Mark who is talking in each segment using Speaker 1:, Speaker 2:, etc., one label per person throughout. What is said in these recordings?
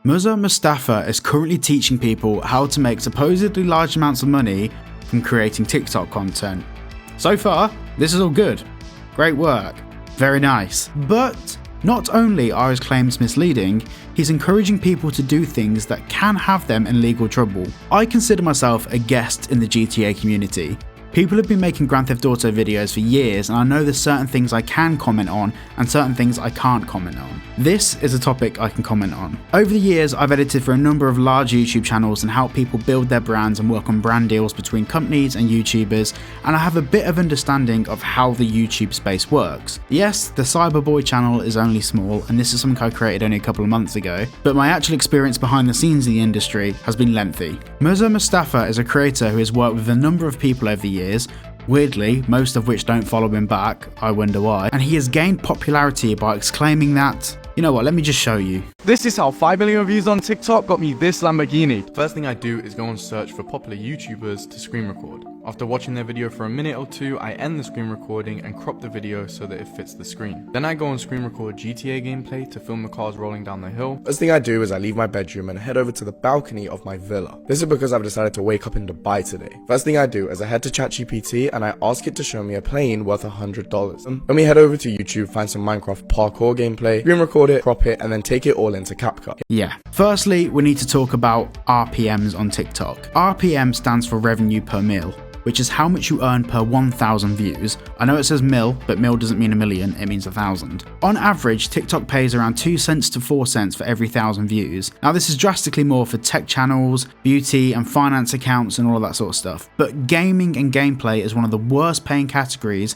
Speaker 1: Muzza Mustafa is currently teaching people how to make supposedly large amounts of money from creating TikTok content. So far, this is all good. Great work. Very nice. But not only are his claims misleading, he's encouraging people to do things that can have them in legal trouble. I consider myself a guest in the GTA community. People have been making Grand Theft Auto videos for years, and I know there's certain things I can comment on and certain things I can't comment on. This is a topic I can comment on. Over the years, I've edited for a number of large YouTube channels and helped people build their brands and work on brand deals between companies and YouTubers, and I have a bit of understanding of how the YouTube space works. Yes, the Cyberboy channel is only small, and this is something I created only a couple of months ago, but my actual experience behind the scenes in the industry has been lengthy. Muzza Mustafa is a creator who has worked with a number of people over the years, weirdly, most of which don't follow him back, I wonder why, and he has gained popularity by exclaiming that, you know what, let me just show you.
Speaker 2: This is how 5 million views on TikTok got me this Lamborghini.
Speaker 3: First thing I do is go and search for popular YouTubers to screen record. After watching their video for a minute or two, I end the screen recording and crop the video so that it fits the screen. Then I go and screen record GTA gameplay to film the cars rolling down the hill.
Speaker 4: First thing I do is I leave my bedroom and head over to the balcony of my villa. This is because I've decided to wake up in Dubai today. First thing I do is I head to ChatGPT and I ask it to show me a plane worth $100. Then we head over to YouTube, find some Minecraft parkour gameplay, screen record it, crop it, and then take it all into CapCut.
Speaker 1: Yeah. Firstly, we need to talk about RPMs on TikTok. RPM stands for revenue per mil, which is how much you earn per 1,000 views. I know it says mil, but mil doesn't mean a million, it means 1,000. On average, TikTok pays around 2 cents to 4 cents for every 1,000 views. Now this is drastically more for tech channels, beauty and finance accounts and all of that sort of stuff. But gaming and gameplay is one of the worst paying categories,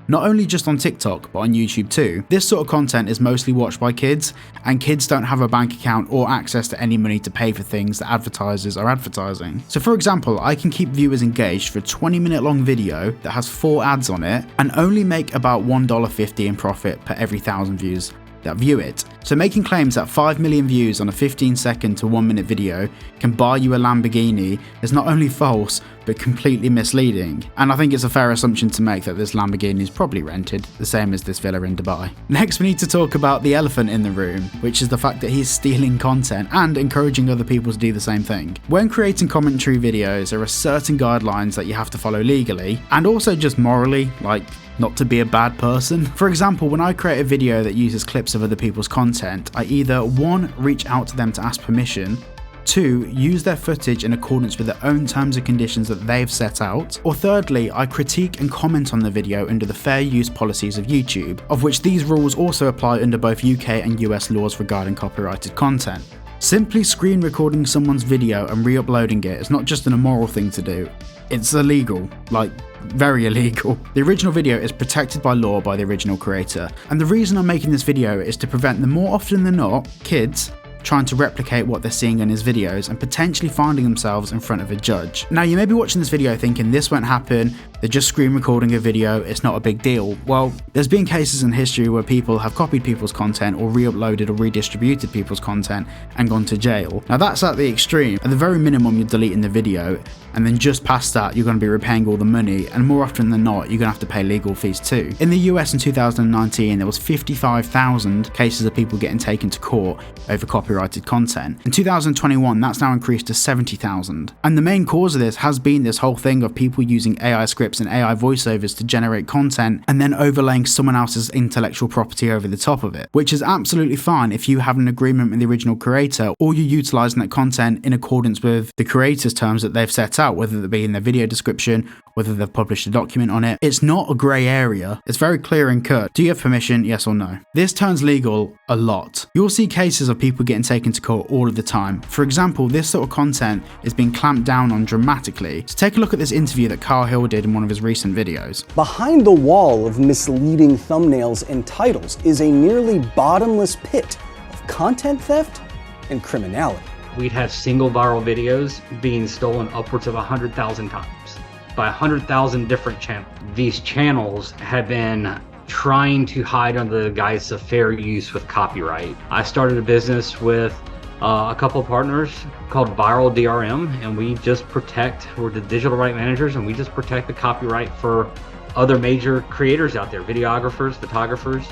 Speaker 1: not only just on TikTok, but on YouTube too. This sort of content is mostly watched by kids, and kids don't have a bank account or access to any money to pay for things that advertisers are advertising. So for example, I can keep viewers engaged for a 20-minute long video that has 4 ads on it and only make about $1.50 in profit per every 1,000 views that view it. So making claims that 5 million views on a 15-second to 1-minute video can buy you a Lamborghini is not only false, but completely misleading. And I think it's a fair assumption to make that this Lamborghini is probably rented, the same as this villa in Dubai. Next, we need to talk about the elephant in the room, which is the fact that he's stealing content and encouraging other people to do the same thing. When creating commentary videos, there are certain guidelines that you have to follow legally, and also just morally, like not to be a bad person. For example, when I create a video that uses clips of other people's content, I either 1. Reach out to them to ask permission, 2. Use their footage in accordance with their own terms and conditions that they've set out, or thirdly, I critique and comment on the video under the fair use policies of YouTube, of which these rules also apply under both UK and US laws regarding copyrighted content. Simply screen recording someone's video and re-uploading it is not just an immoral thing to do, it's illegal, like very illegal. The original video is protected by law by the original creator, and the reason I'm making this video is to prevent them more often than not, kids, trying to replicate what they're seeing in his videos and potentially finding themselves in front of a judge. Now you may be watching this video thinking this won't happen, they're just screen recording a video, it's not a big deal. Well, there's been cases in history where people have copied people's content or re-uploaded or redistributed people's content and gone to jail. Now that's at the extreme. At the very minimum, you're deleting the video, and then just past that you're going to be repaying all the money, and more often than not you're going to have to pay legal fees too. In the US in 2019 there was 55,000 cases of people getting taken to court over copyrighted content. In 2021 that's now increased to 70,000, and the main cause of this has been this whole thing of people using AI scripts and AI voiceovers to generate content and then overlaying someone else's intellectual property over the top of it, which is absolutely fine if you have an agreement with the original creator or you're utilizing that content in accordance with the creator's terms that they've set out, whether it be in their video description, whether they've published a document on it. It's not a grey area, it's very clear and cut. Do you have permission, yes or no? This turns legal a lot. You'll see cases of people getting taken to court all of the time. For example, this sort of content is being clamped down on dramatically. So take a look at this interview that Carl Hill did in one of his recent videos.
Speaker 5: Behind the wall of misleading thumbnails and titles is a nearly bottomless pit of content theft and criminality.
Speaker 6: We'd have single viral videos being stolen upwards of 100,000 times by 100,000 different channels. These channels have been trying to hide under the guise of fair use with copyright. I started a business with a couple of partners called Viral DRM, and we're the digital right managers, and we just protect the copyright for other major creators out there, videographers, photographers,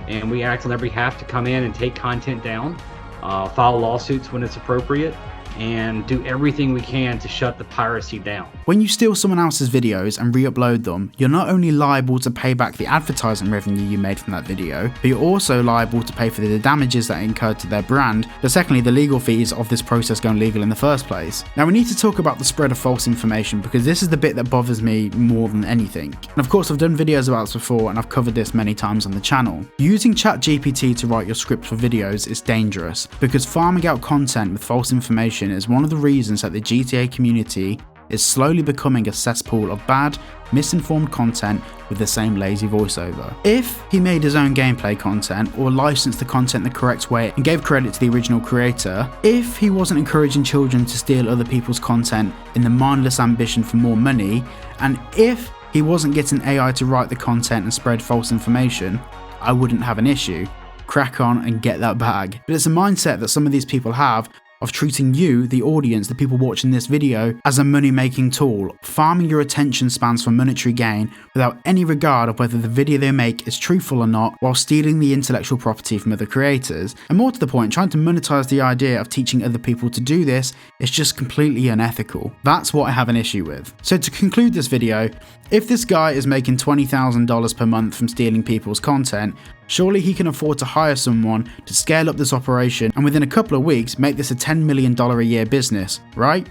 Speaker 6: and we act on their behalf to come in and take content down file lawsuits when it's appropriate, and do everything we can to shut the piracy down.
Speaker 1: When you steal someone else's videos and re-upload them, you're not only liable to pay back the advertising revenue you made from that video, but you're also liable to pay for the damages that incurred to their brand, but secondly the legal fees of this process going legal in the first place. Now we need to talk about the spread of false information, because this is the bit that bothers me more than anything. And of course I've done videos about this before and I've covered this many times on the channel. Using ChatGPT to write your scripts for videos is dangerous, because farming out content with false information is one of the reasons that the GTA community is slowly becoming a cesspool of bad, misinformed content with the same lazy voiceover. If he made his own gameplay content or licensed the content the correct way and gave credit to the original creator, if he wasn't encouraging children to steal other people's content in the mindless ambition for more money, and if he wasn't getting AI to write the content and spread false information, I wouldn't have an issue. Crack on and get that bag. But it's a mindset that some of these people have of treating you, the audience, the people watching this video, as a money-making tool, farming your attention spans for monetary gain without any regard of whether the video they make is truthful or not, while stealing the intellectual property from other creators. And more to the point, trying to monetize the idea of teaching other people to do this is just completely unethical. That's what I have an issue with. So to conclude this video, if this guy is making $20,000 per month from stealing people's content, surely he can afford to hire someone to scale up this operation and within a couple of weeks make this a $10 million a year business, right?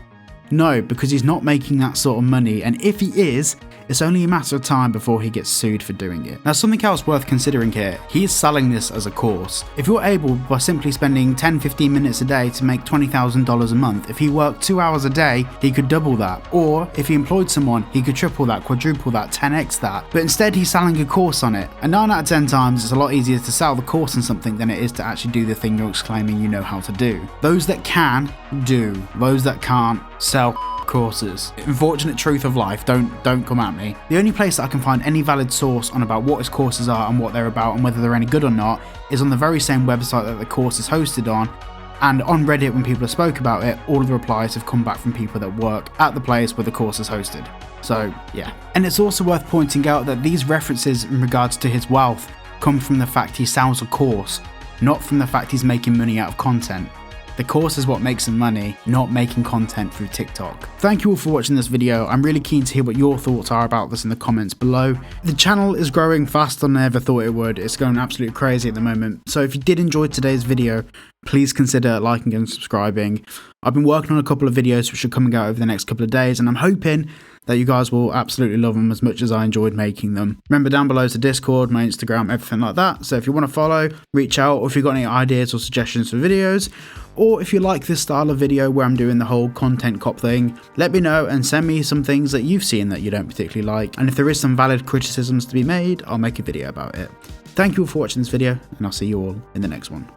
Speaker 1: No, because he's not making that sort of money, and if he is, it's only a matter of time before he gets sued for doing it. Now something else worth considering here, he is selling this as a course. If you're able, by simply spending 10-15 minutes a day to make $20,000 a month, if he worked 2 hours a day, he could double that. Or if he employed someone, he could triple that, quadruple that, 10x that. But instead he's selling a course on it. And 9 out of 10 times it's a lot easier to sell the course on something than it is to actually do the thing you're exclaiming you know how to do. Those that can, do. Those that can't, sell courses. Unfortunate truth of life, don't come at me. The only place that I can find any valid source on about what his courses are and what they're about and whether they're any good or not is on the very same website that the course is hosted on, and on Reddit when people have spoke about it, all of the replies have come back from people that work at the place where the course is hosted. So yeah. And it's also worth pointing out that these references in regards to his wealth come from the fact he sells a course, not from the fact he's making money out of content. The course is what makes him money, not making content through TikTok. Thank you all for watching this video. I'm really keen to hear what your thoughts are about this in the comments below. The channel is growing faster than I ever thought it would. It's going absolutely crazy at the moment. So if you did enjoy today's video, please consider liking and subscribing. I've been working on a couple of videos which are coming out over the next couple of days, and I'm hoping that you guys will absolutely love them as much as I enjoyed making them. Remember, down below is the Discord, my Instagram, everything like that. So if you want to follow, reach out, or if you've got any ideas or suggestions for videos, or if you like this style of video where I'm doing the whole content cop thing, let me know and send me some things that you've seen that you don't particularly like. And if there is some valid criticisms to be made, I'll make a video about it. Thank you all for watching this video, and I'll see you all in the next one.